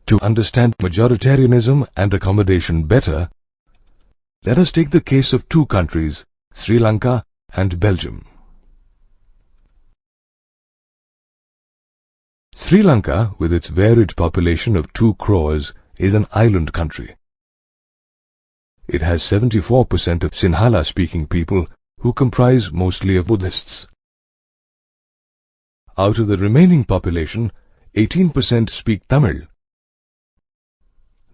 To understand majoritarianism and accommodation better, let us take the case of two countries, Sri Lanka and Belgium. Sri Lanka, with its varied population of 2 crores, is an island country. It has 74% of Sinhala-speaking people who comprise mostly of Buddhists. Out of the remaining population, 18% speak Tamil.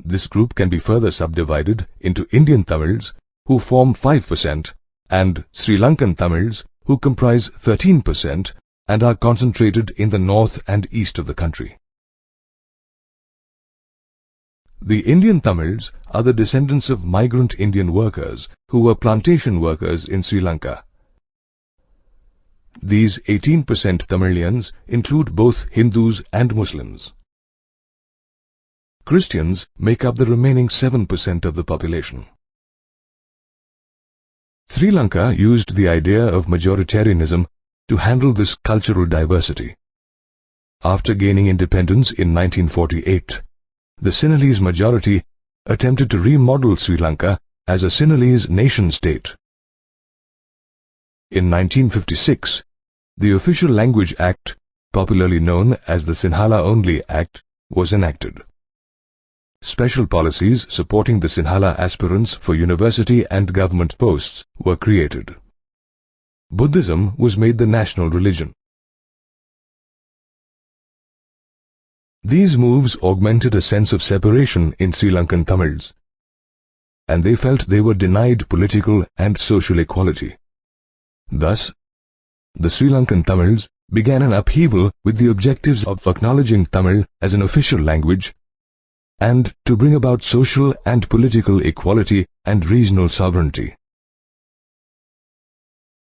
This group can be further subdivided into Indian Tamils, who form 5%, and Sri Lankan Tamils, who comprise 13% and are concentrated in the north and east of the country. The Indian Tamils are the descendants of migrant Indian workers who were plantation workers in Sri Lanka. These 18% Tamilians include both Hindus and Muslims. Christians make up the remaining 7% of the population. Sri Lanka used the idea of majoritarianism to handle this cultural diversity. After gaining independence in 1948, the Sinhalese majority attempted to remodel Sri Lanka as a Sinhalese nation-state. In 1956, the Official Language Act, popularly known as the Sinhala Only Act, was enacted. Special policies supporting the Sinhala aspirants for university and government posts were created. Buddhism was made the national religion. These moves augmented a sense of separation in Sri Lankan Tamils, and they felt they were denied political and social equality. Thus, the Sri Lankan Tamils began an upheaval with the objectives of acknowledging Tamil as an official language and to bring about social and political equality and regional sovereignty.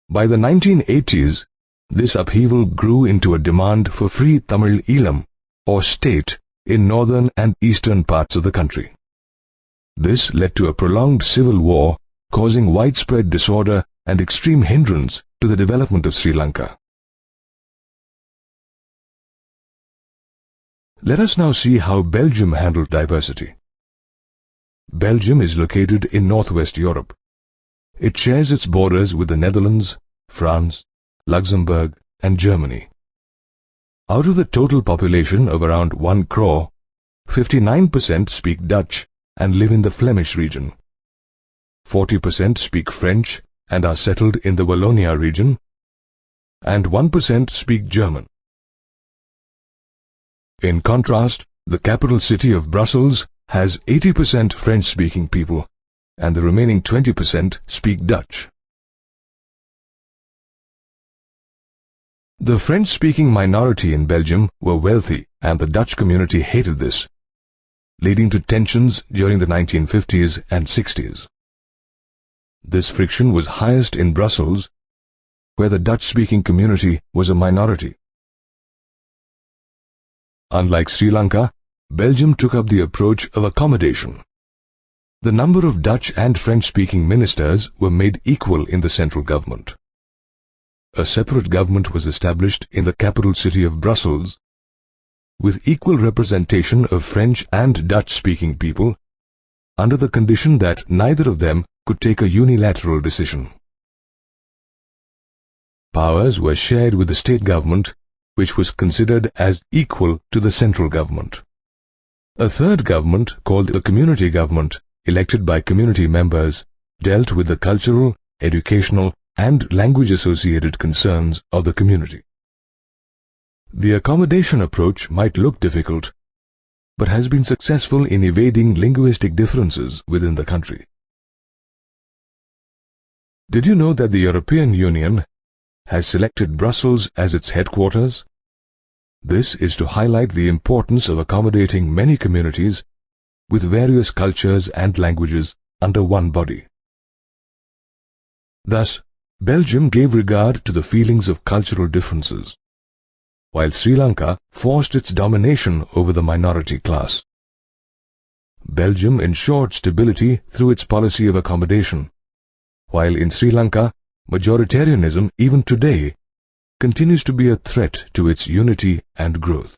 By the 1980s, this upheaval grew into a demand for free Tamil Eelam, or state, in northern and eastern parts of the country. This led to a prolonged civil war, causing widespread disorder and extreme hindrance to the development of Sri Lanka. Let us now see how Belgium handled diversity. Belgium is located in northwest Europe. It shares its borders with the Netherlands, France, Luxembourg, and Germany. Out of the total population of around 1 crore, 59% speak Dutch and live in the Flemish region. 40% speak French and are settled in the Wallonia region, and 1% speak German. In contrast, the capital city of Brussels has 80% French-speaking people, and the remaining 20% speak Dutch. The French-speaking minority in Belgium were wealthy, and the Dutch community hated this, leading to tensions during the 1950s and 60s. This friction was highest in Brussels, where the Dutch-speaking community was a minority. Unlike Sri Lanka, Belgium took up the approach of accommodation. The number of Dutch and French-speaking ministers were made equal in the central government. A separate government was established in the capital city of Brussels, with equal representation of French and Dutch-speaking people, under the condition that neither of them could take a unilateral decision. Powers were shared with the state government, which was considered as equal to the central government. A third government, called a community government, elected by community members, dealt with the cultural, educational, and language-associated concerns of the community. The accommodation approach might look difficult, but has been successful in evading linguistic differences within the country. Did you know that the European Union has selected Brussels as its headquarters? This is to highlight the importance of accommodating many communities with various cultures and languages under one body. Thus, Belgium gave regard to the feelings of cultural differences, while Sri Lanka forced its domination over the minority class. Belgium ensured stability through its policy of accommodation, while in Sri Lanka, majoritarianism even today continues to be a threat to its unity and growth.